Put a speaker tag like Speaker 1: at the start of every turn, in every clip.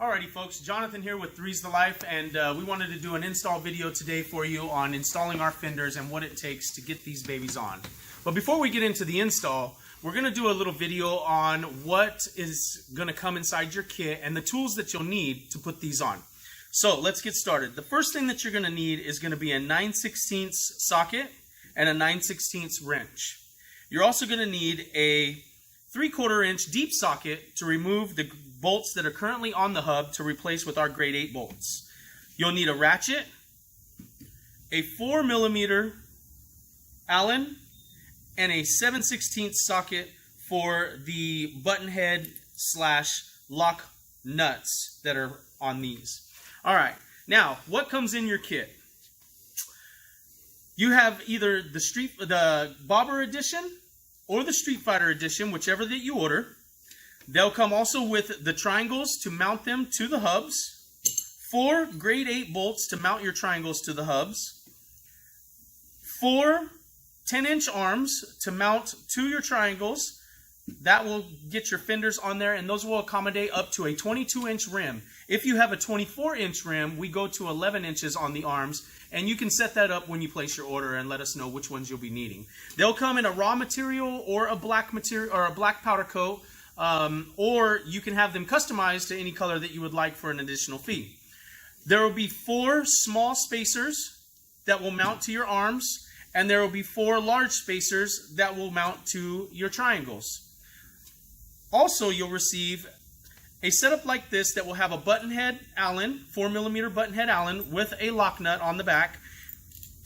Speaker 1: Alrighty folks, Jonathan here with Three's the Life, and we wanted to do an install video today for you on installing our fenders and what it takes to get these babies on. But before we get into the install, we're going to do a little video on what is going to come inside your kit and the tools that you'll need to put these on. So let's get started. The first thing that you're going to need is going to be a 9/16 socket and a 9/16 wrench. You're also going to need a 3/4 inch deep socket to remove the bolts that are currently on the hub to replace with our grade 8 bolts. You'll need a ratchet, a 4mm Allen, and a 7/16 socket for the button head / lock nuts that are on these. Alright, now what comes in your kit? You have either the Bobber edition or the Street Fighter edition, whichever that you order. They'll come also with the triangles to mount them to the hubs, 4 grade 8 bolts to mount your triangles to the hubs, 4 10-inch arms to mount to your triangles. That will get your fenders on there, and those will accommodate up to a 22-inch rim. If you have a 24-inch rim, we go to 11 inches on the arms, and you can set that up when you place your order and let us know which ones you'll be needing. They'll come in a raw material or a black material or a black powder coat, or you can have them customized to any color that you would like for an additional fee. There will be 4 small spacers that will mount to your arms, and there will be 4 large spacers that will mount to your triangles. Also, you'll receive a setup like this that will have a button head Allen, 4mm button head Allen with a lock nut on the back,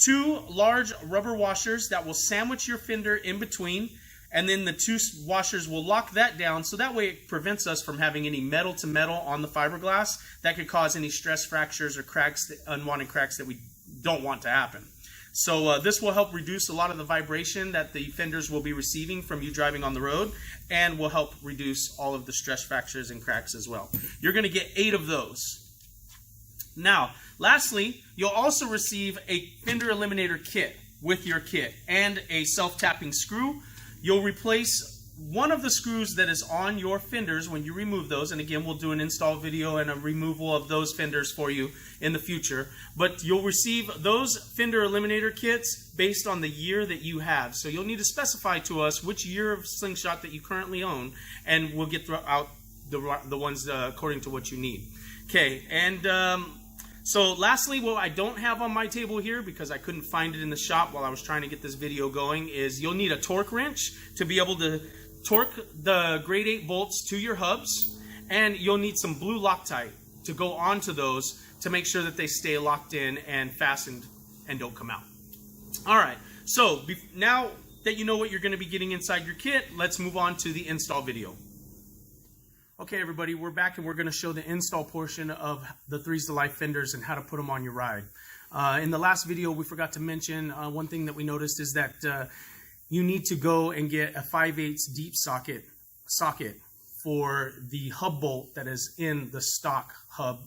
Speaker 1: 2 large rubber washers that will sandwich your fender in between, and then the 2 washers will lock that down, so that way it prevents us from having any metal to metal on the fiberglass that could cause any stress fractures or cracks, unwanted cracks that we don't want to happen. So this will help reduce a lot of the vibration that the fenders will be receiving from you driving on the road, and will help reduce all of the stress fractures and cracks as well. You're going to get 8 of those. Now, lastly, you'll also receive a fender eliminator kit with your kit and a self-tapping screw. You'll replace one of the screws that is on your fenders when you remove those, and again, we'll do an install video and a removal of those fenders for you in the future. But you'll receive those fender eliminator kits based on the year that you have. So you'll need to specify to us which year of slingshot that you currently own, and we'll get out the ones according to what you need. Okay, and so lastly, what I don't have on my table here, because I couldn't find it in the shop while I was trying to get this video going, is you'll need a torque wrench to be able to torque the grade 8 bolts to your hubs, and you'll need some blue Loctite to go onto those to make sure that they stay locked in and fastened and don't come out. Alright, so now that you know what you're going to be getting inside your kit, let's move on to the install video. Okay everybody, we're back and we're going to show the install portion of the Three's the Life fenders and how to put them on your ride. In the last video we forgot to mention one thing that we noticed is that you need to go and get a 5/8 deep socket for the hub bolt that is in the stock hub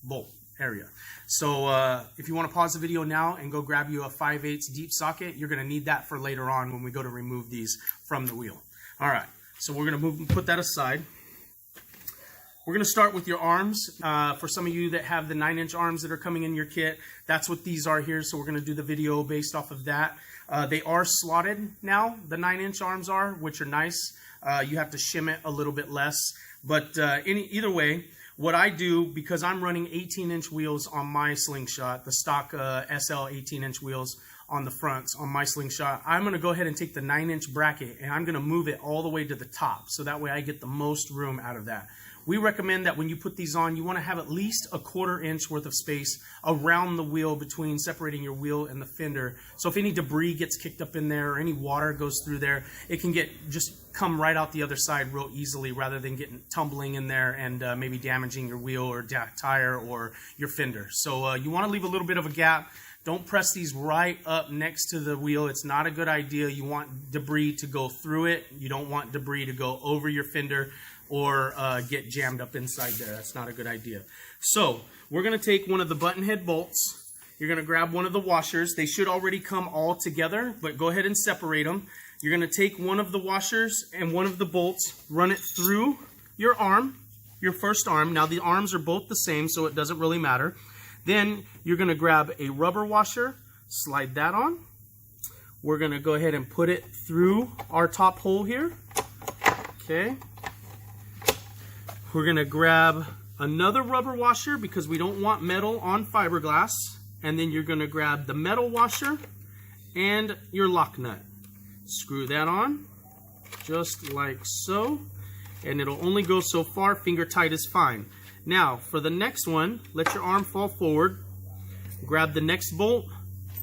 Speaker 1: bolt area. So if you want to pause the video now and go grab you a 5/8 deep socket, you're going to need that for later on when we go to remove these from the wheel. Alright, so we're going to put that aside. We're going to start with your arms. For some of you that have the 9-inch arms that are coming in your kit, that's what these are here, so we're going to do the video based off of that. They are slotted now, the 9-inch arms are, which are nice. You have to shim it a little bit less. But either way, what I do, because I'm running 18-inch wheels on my slingshot, the stock SL 18-inch wheels on the fronts on my slingshot, I'm going to go ahead and take the 9-inch bracket and I'm going to move it all the way to the top, so that way I get the most room out of that. We recommend that when you put these on, you want to have at least a 1/4 inch worth of space around the wheel between separating your wheel and the fender. So if any debris gets kicked up in there or any water goes through there, it can just come right out the other side real easily, rather than getting tumbling in there and maybe damaging your wheel or tire or your fender. So you want to leave a little bit of a gap. Don't press these right up next to the wheel. It's not a good idea. You want debris to go through it. You don't want debris to go over your fender or get jammed up inside there. That's not a good idea. So we're going to take one of the button head bolts. You're going to grab one of the washers. They should already come all together, but go ahead and separate them. You're going to take one of the washers and one of the bolts, run it through your arm, your first arm. Now the arms are both the same, so it doesn't really matter. Then you're going to grab a rubber washer, slide that on. We're going to go ahead and put it through our top hole here. Okay. We're going to grab another rubber washer because we don't want metal on fiberglass. And then you're going to grab the metal washer and your lock nut. Screw that on, just like so. And it'll only go so far. Finger tight is fine. Now, for the next one, let your arm fall forward. Grab the next bolt,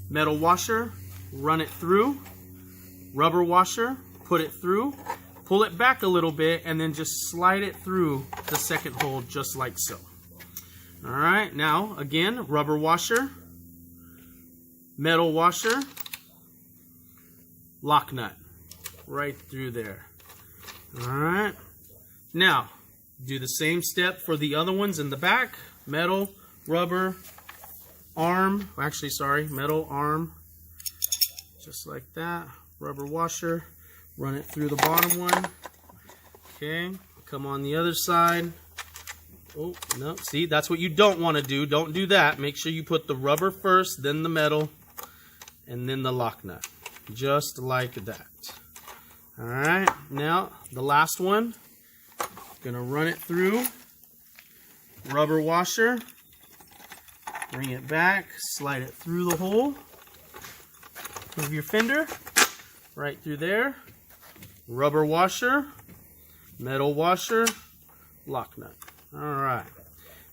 Speaker 1: metal washer, run it through, rubber washer, put it through, pull it back a little bit, and then just slide it through the second hole just like so. All right, now, again, rubber washer, metal washer, lock nut, right through there. All right. Now, do the same step for the other ones in the back. Metal, rubber, arm. Actually, sorry, metal, arm. Just like that. Rubber washer. Run it through the bottom one. Okay. Come on the other side. Oh, no. See, that's what you don't want to do. Don't do that. Make sure you put the rubber first, then the metal, and then the lock nut. Just like that. All right. Now, the last one. Gonna run it through, rubber washer, bring it back, slide it through the hole of your fender, right through there, rubber washer, metal washer, lock nut. All right,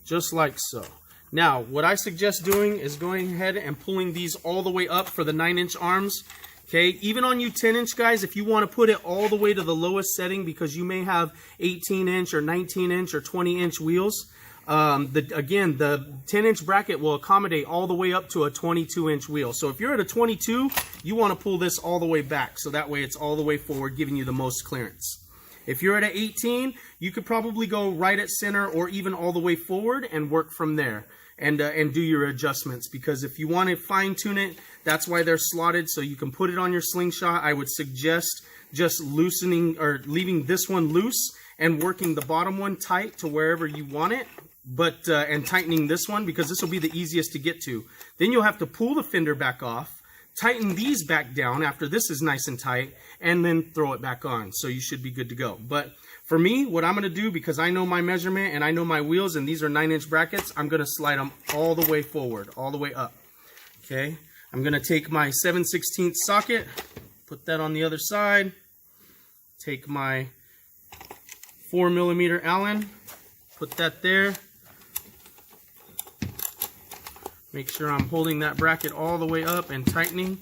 Speaker 1: just like so. Now, what I suggest doing is going ahead and pulling these all the way up for the 9-inch arms. Okay, even on you 10-inch guys, if you want to put it all the way to the lowest setting because you may have 18-inch or 19-inch or 20-inch wheels, again, the 10-inch bracket will accommodate all the way up to a 22-inch wheel. So if you're at a 22, you want to pull this all the way back so that way it's all the way forward, giving you the most clearance. If you're at an 18, you could probably go right at center or even all the way forward and work from there. And do your adjustments, because if you want to fine tune it, that's why they're slotted so you can put it on your slingshot. I would suggest just loosening or leaving this one loose and working the bottom one tight to wherever you want it, but and tightening this one because this will be the easiest to get to. Then you'll have to pull the fender back off, tighten these back down after this is nice and tight, and then throw it back on. So you should be good to go. But for me, what I'm going to do, because I know my measurement and I know my wheels, and these are 9-inch brackets, I'm going to slide them all the way forward, all the way up. Okay, I'm going to take my 7/16 socket, put that on the other side, take my 4mm Allen, put that there. Make sure I'm holding that bracket all the way up and tightening.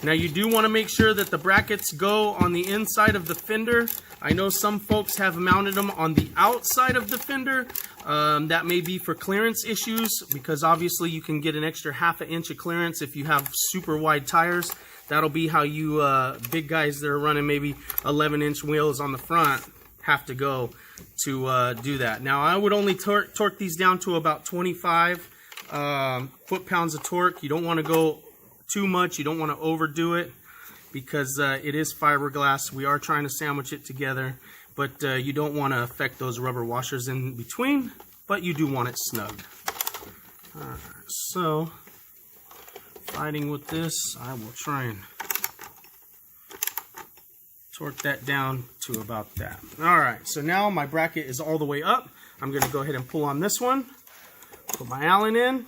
Speaker 1: Now you do want to make sure that the brackets go on the inside of the fender. I know some folks have mounted them on the outside of the fender. That may be for clearance issues because obviously you can get an extra ½ inch of clearance if you have super wide tires. That'll be how you big guys that are running maybe 11-inch wheels on the front have to go to do that. Now I would only torque these down to about 25 foot-pounds of torque. You don't want to go too much. You don't want to overdo it because it is fiberglass. We are trying to sandwich it together, but you don't want to affect those rubber washers in between, but you do want it snug. Alright, so fighting with this, I will try and torque that down to about that. Alright, so now my bracket is all the way up. I'm going to go ahead and pull on this one, put my Allen in,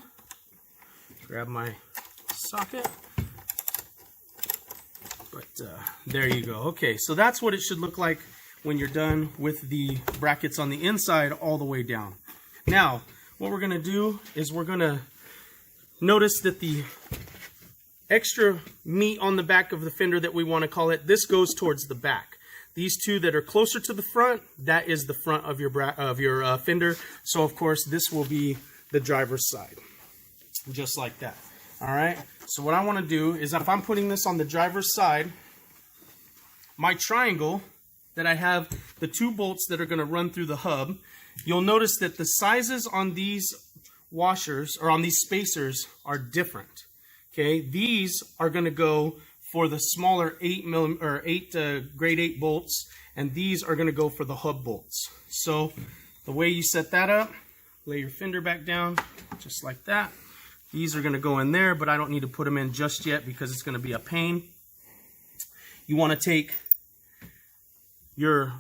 Speaker 1: grab my socket, but there you go. Okay, so that's what it should look like when you're done with the brackets on the inside all the way down. Now what we're going to do is we're going to notice that the extra meat on the back of the fender that we want to call it, this goes towards the back. These two that are closer to the front, that is the front of your fender. So of course this will be the driver's side, just like that. All right, so what I want to do is if I'm putting this on the driver's side, my triangle that I have the 2 bolts that are going to run through the hub, you'll notice that the sizes on these washers or on these spacers are different. Okay, these are going to go for the smaller 8 grade 8 bolts, and these are going to go for the hub bolts. So the way you set that up, lay your fender back down just like that. These are going to go in there, but I don't need to put them in just yet because it's going to be a pain. You want to take your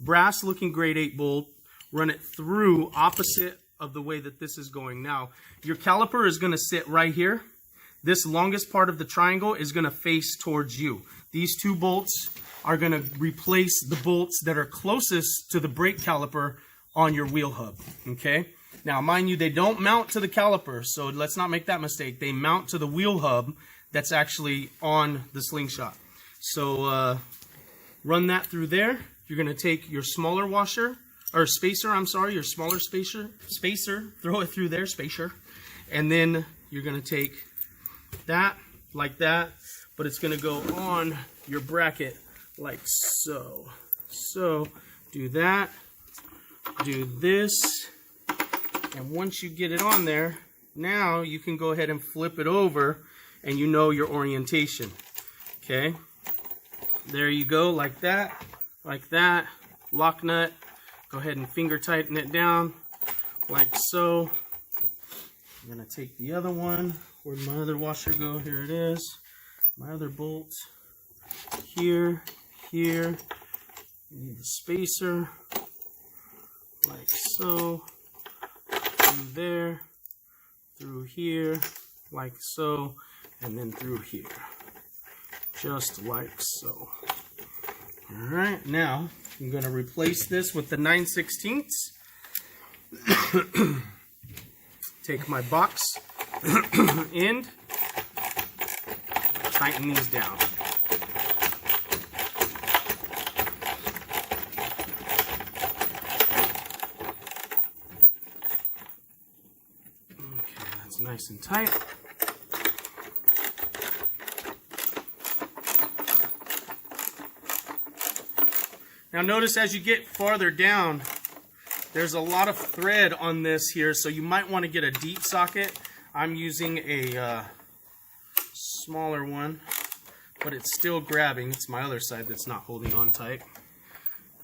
Speaker 1: brass looking grade 8 bolt, run it through opposite of the way that this is going. Now, your caliper is going to sit right here. This longest part of the triangle is going to face towards you. These 2 bolts are going to replace the bolts that are closest to the brake caliper on your wheel hub, okay? Now, mind you, they don't mount to the caliper, so let's not make that mistake. They mount to the wheel hub that's actually on the slingshot. So run that through there. You're going to take your smaller washer, or spacer, I'm sorry, your smaller spacer, throw it through there, spacer, and then you're going to take that, like that, but it's going to go on your bracket like so. So do that, do this, and once you get it on there, now you can go ahead and flip it over and you know your orientation. Okay, there you go, like that, lock nut, go ahead and finger tighten it down like so. I'm going to take the other one. Where'd my other washer go? Here it is. My other bolt. Here. You need the spacer. Like so. Through there. Through here. Like so. And then through here. Just like so. Alright, now I'm going to replace this with the 9/16. Take my box end, tighten these down. Okay, that's nice and tight. Now notice as you get farther down, there's a lot of thread on this here, so you might want to get a deep socket. I'm using a smaller one, but it's still grabbing. It's my other side that's not holding on tight.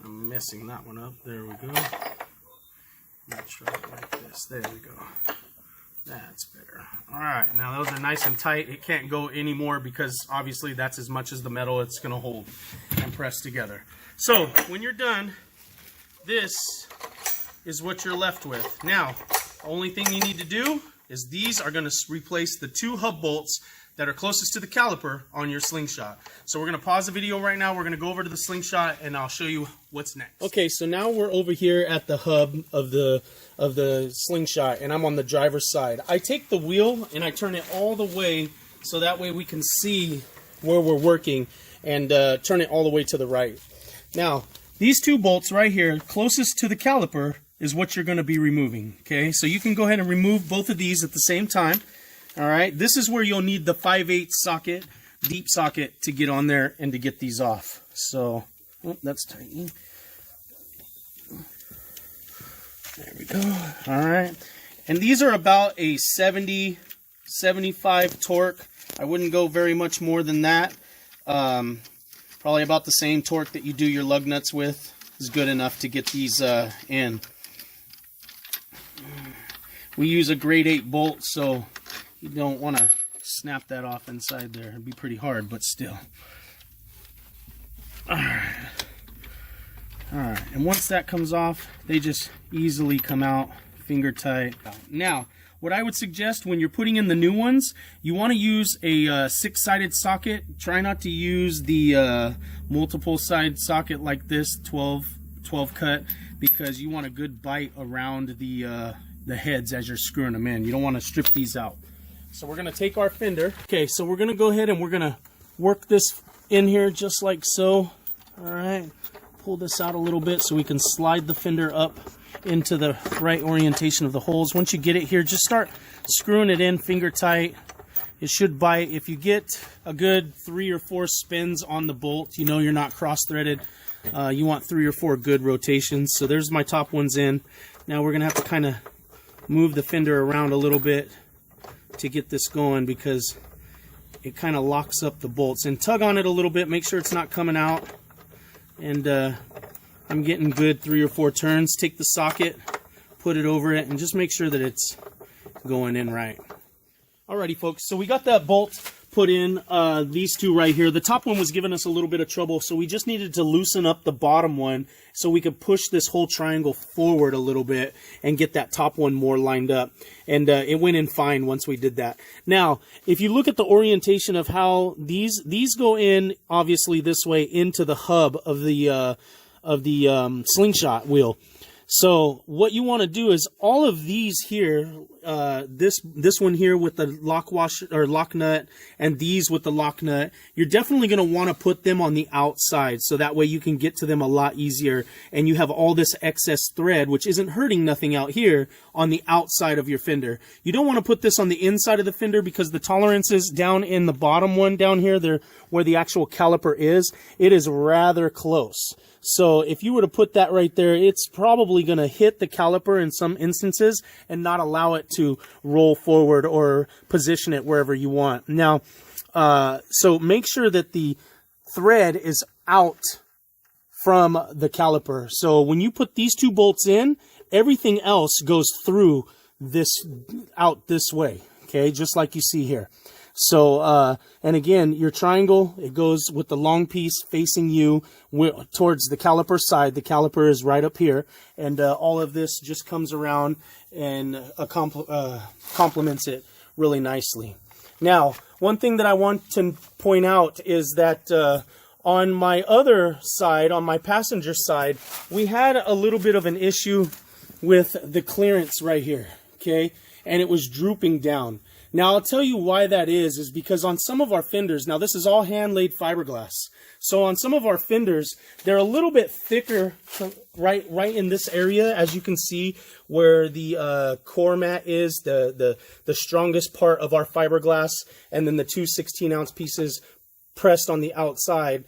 Speaker 1: I'm messing that one up. There we go. Let's try it like this. There we go. That's better. Alright, now those are nice and tight. It can't go anymore because obviously that's as much as the metal it's going to hold and press together. So, when you're done, this is what you're left with. Now, the only thing you need to do is these are going to replace the 2 hub bolts that are closest to the caliper on your slingshot. So we're going to pause the video right now. We're going to go over to the slingshot and I'll show you what's next. Okay, so now we're over here at the hub of the slingshot, and I'm on the driver's side. I take the wheel and I turn it all the way so that way we can see where we're working, and turn it all the way to the right. Now, these 2 bolts right here, closest to the caliper, is what you're going to be removing. Okay, so you can go ahead and remove both of these at the same time. All right, this is where you'll need the 5/8 socket, deep socket, to get on there and to get these off. So, oh, that's tight. There we go. All right, and these are about a 70, 75 torque. I wouldn't go very much more than that. Probably about the same torque that you do your lug nuts with is good enough to get these in. We use a grade 8 bolt, so you don't want to snap that off inside there. It'd be pretty hard, but still. Alright. Alright, and once that comes off, they just easily come out, finger tight. Now, what I would suggest when you're putting in the new ones, you want to use a 6-sided socket. Try not to use the multiple side socket like this, 12 cut, because you want a good bite around the heads as you're screwing them in. You don't want to strip these out. So we're going to take our fender. Okay, so we're going to go ahead and we're going to work this in here just like so. All right, pull this out a little bit so we can slide the fender up into the right orientation of the holes. Once you get it here, just start screwing it in finger tight. It should bite. If you get a good 3 or 4 spins on the bolt, you know you're not cross-threaded. You want 3 or 4 good rotations. So there's my top ones in. Now we're going to have to kind of move the fender around a little bit to get this going, because it kind of locks up the bolts. And tug on it a little bit, make sure it's not coming out. And I'm getting good 3 or 4 turns. Take the socket, put it over it, and just make sure that it's going in right. Alrighty folks, so we got that bolt put in, these two right here. The top one was giving us a little bit of trouble, so we just needed to loosen up the bottom one so we could push this whole triangle forward a little bit and get that top one more lined up. And it went in fine once we did that. Now, if you look at the orientation of how these go in, obviously this way into the hub of the slingshot wheel. So what you want to do is all of these here, this one here with the lock washer or lock nut, and these with the lock nut, you're definitely going to want to put them on the outside, so that way you can get to them a lot easier, and you have all this excess thread, which isn't hurting nothing out here, on the outside of your fender. You don't want to put this on the inside of the fender because the tolerances down in the bottom one down here, there where the actual caliper is, it is rather close. So if you were to put that right there, it's probably going to hit the caliper in some instances and not allow it to roll forward or position it wherever you want. Now, so make sure that the thread is out from the caliper. So when you put these 2 bolts in, everything else goes through this, out this way, okay, just like you see here. So, and again, your triangle, it goes with the long piece facing you towards the caliper side. The caliper is right up here, and all of this just comes around and complements it really nicely. Now, one thing that I want to point out is that on my other side, on my passenger side, we had a little bit of an issue with the clearance right here, okay? And it was drooping down. Now, I'll tell you why that is because on some of our fenders, now this is all hand-laid fiberglass. So on some of our fenders, they're a little bit thicker right in this area, as you can see where the core mat is, the strongest part of our fiberglass, and then the 2 16-ounce pieces pressed on the outside.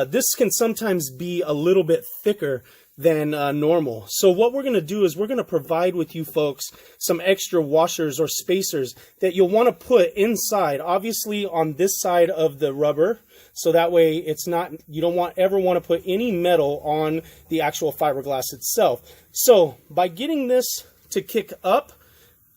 Speaker 1: This can sometimes be a little bit thicker than normal. So what we're going to do is we're going to provide with you folks some extra washers or spacers that you'll want to put inside, obviously on this side of the rubber, so that way it's not, you don't ever want to put any metal on the actual fiberglass itself. So by getting this to kick up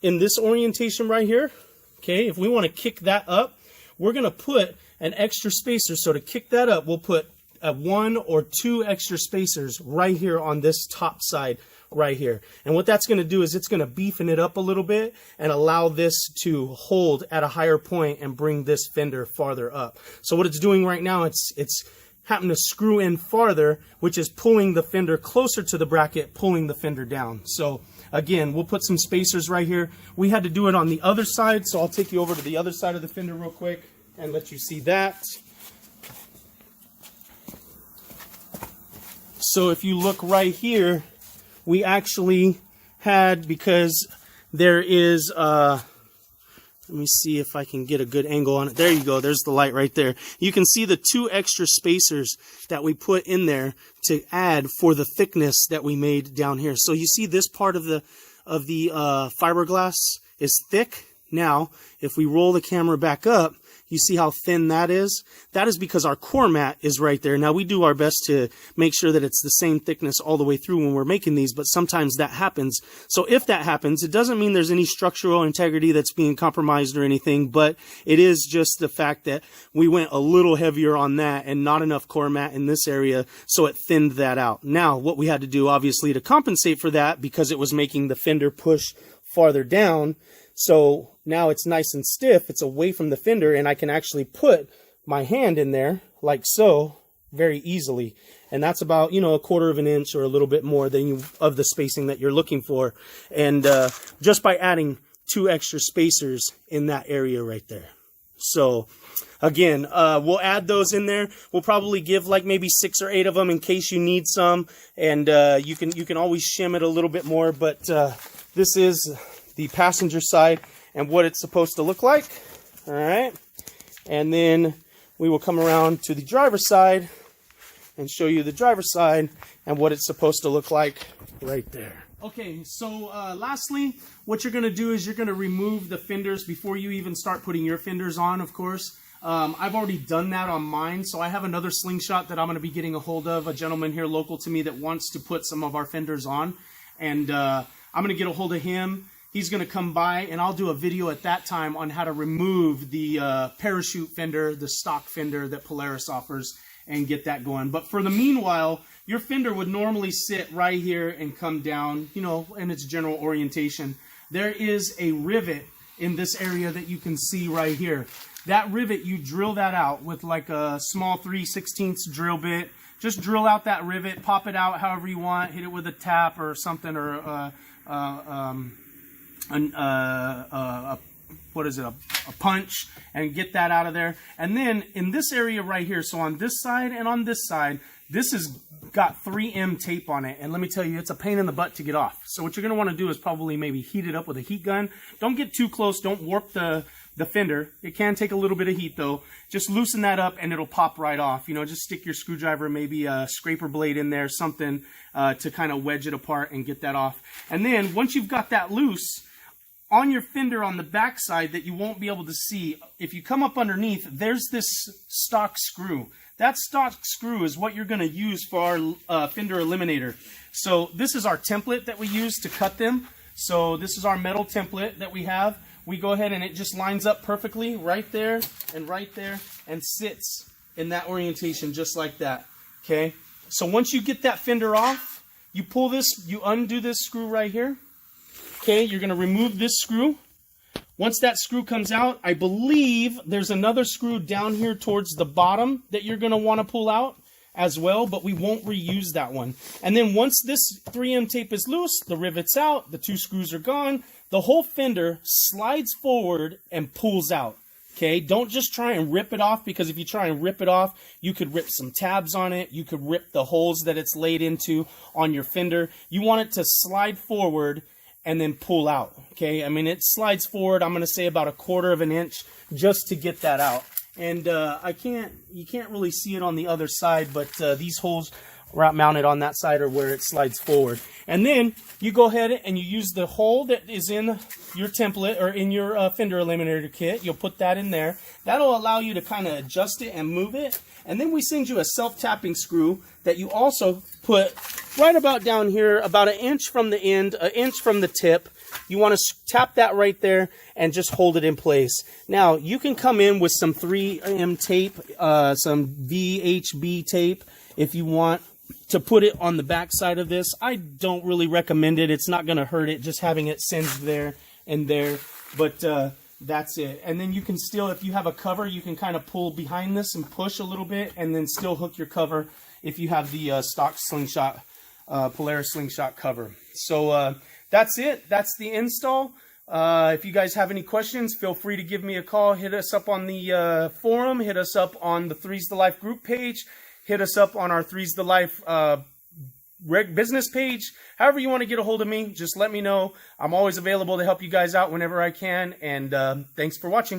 Speaker 1: in this orientation right here, okay, if we want to kick that up, we're going to put an extra spacer. So to kick that up, we'll put 1 or 2 extra spacers right here on this top side right here. And what that's going to do is it's going to beefen it up a little bit and allow this to hold at a higher point and bring this fender farther up. So what it's doing right now, it's happening to screw in farther, which is pulling the fender closer to the bracket, pulling the fender down. So again, we'll put some spacers right here. We had to do it on the other side, so I'll take you over to the other side of the fender real quick and let you see that. So if you look right here, we actually had, because there is, let me see if I can get a good angle on it. There you go. There's the light right there. You can see the 2 extra spacers that we put in there to add for the thickness that we made down here. So you see this part of the fiberglass is thick. Now, if we roll the camera back up, you see how thin that is? That is because our core mat is right there. Now, we do our best to make sure that it's the same thickness all the way through when we're making these, but sometimes that happens. So if that happens, it doesn't mean there's any structural integrity that's being compromised or anything, but it is just the fact that we went a little heavier on that and not enough core mat in this area, so it thinned that out. Now, what we had to do, obviously, to compensate for that, because it was making the fender push farther down, so now it's nice and stiff, it's away from the fender, and I can actually put my hand in there like so very easily. And that's about, you know, 1/4 of an inch or a little bit more than of the spacing that you're looking for. And just by adding 2 extra spacers in that area right there. So again, we'll add those in there. We'll probably give like maybe 6 or 8 of them in case you need some. And you can always shim it a little bit more. But this is the passenger side and what it's supposed to look like. All right. And then we will come around to the driver's side and show you the driver's side and what it's supposed to look like right there. Okay, so lastly, what you're going to do is you're going to remove the fenders before you even start putting your fenders on, of course. I've already done that on mine, so I have another slingshot that I'm going to be getting a hold of, a gentleman here local to me that wants to put some of our fenders on, and I'm going to get a hold of him. He's going to come by, and I'll do a video at that time on how to remove the parachute fender, the stock fender that Polaris offers, and get that going. But for the meanwhile, your fender would normally sit right here and come down, you know, in its general orientation. There is a rivet in this area that you can see right here. That rivet, you drill that out with like a small 3/16 drill bit. Just drill out that rivet, pop it out however you want, hit it with a tap or something, or what is it, a punch, and get that out of there. And then in this area right here, so on this side and on this side, this has got 3M tape on it, and let me tell you, it's a pain in the butt to get off. So what you're going to want to do is probably maybe heat it up with a heat gun. Don't get too close, don't warp the fender. It can take a little bit of heat though. Just loosen that up and it'll pop right off. You know, just stick your screwdriver, maybe a scraper blade in there, something to kind of wedge it apart and get that off. And then once you've got that loose, on your fender on the back side that you won't be able to see, if you come up underneath, there's this stock screw. That stock screw is what you're going to use for our fender eliminator. So this is our template that we use to cut them. So this is our metal template that we have. We go ahead and it just lines up perfectly right there and sits in that orientation just like that. Okay. So once you get that fender off, you pull this, you undo this screw right here. Okay, you're going to remove this screw. Once that screw comes out, I believe there's another screw down here towards the bottom that you're going to want to pull out as well, but we won't reuse that one. And then once this 3M tape is loose, the rivet's out, the two screws are gone, the whole fender slides forward and pulls out. Okay, don't just try and rip it off, because if you try and rip it off, you could rip some tabs on it, you could rip the holes that it's laid into on your fender. You want it to slide forward and then pull out. Okay, I mean, it slides forward, I'm going to say about 1/4 of an inch just to get that out. And you can't really see it on the other side, but these holes mounted on that side are where it slides forward. And then you go ahead and you use the hole that is in your template or in your fender eliminator kit. You'll put that in there. That'll allow you to kind of adjust it and move it. And then we send you a self-tapping screw that you also put right about down here, about 1 inch from the end, 1 inch from the tip. You want to tap that right there and just hold it in place. Now, you can come in with some 3M tape, some VHB tape if you want to put it on the back side of this. I don't really recommend it. It's not going to hurt it, just having it singed there and there. But that's it. And then you can still, if you have a cover, you can kind of pull behind this and push a little bit and then still hook your cover if you have the stock slingshot, Polaris slingshot cover. So that's it. That's the install. If you guys have any questions, feel free to give me a call. Hit us up on the forum. Hit us up on the Three's the Life group page. Hit us up on our Three's the Life business page. However you want to get a hold of me, just let me know. I'm always available to help you guys out whenever I can. And thanks for watching.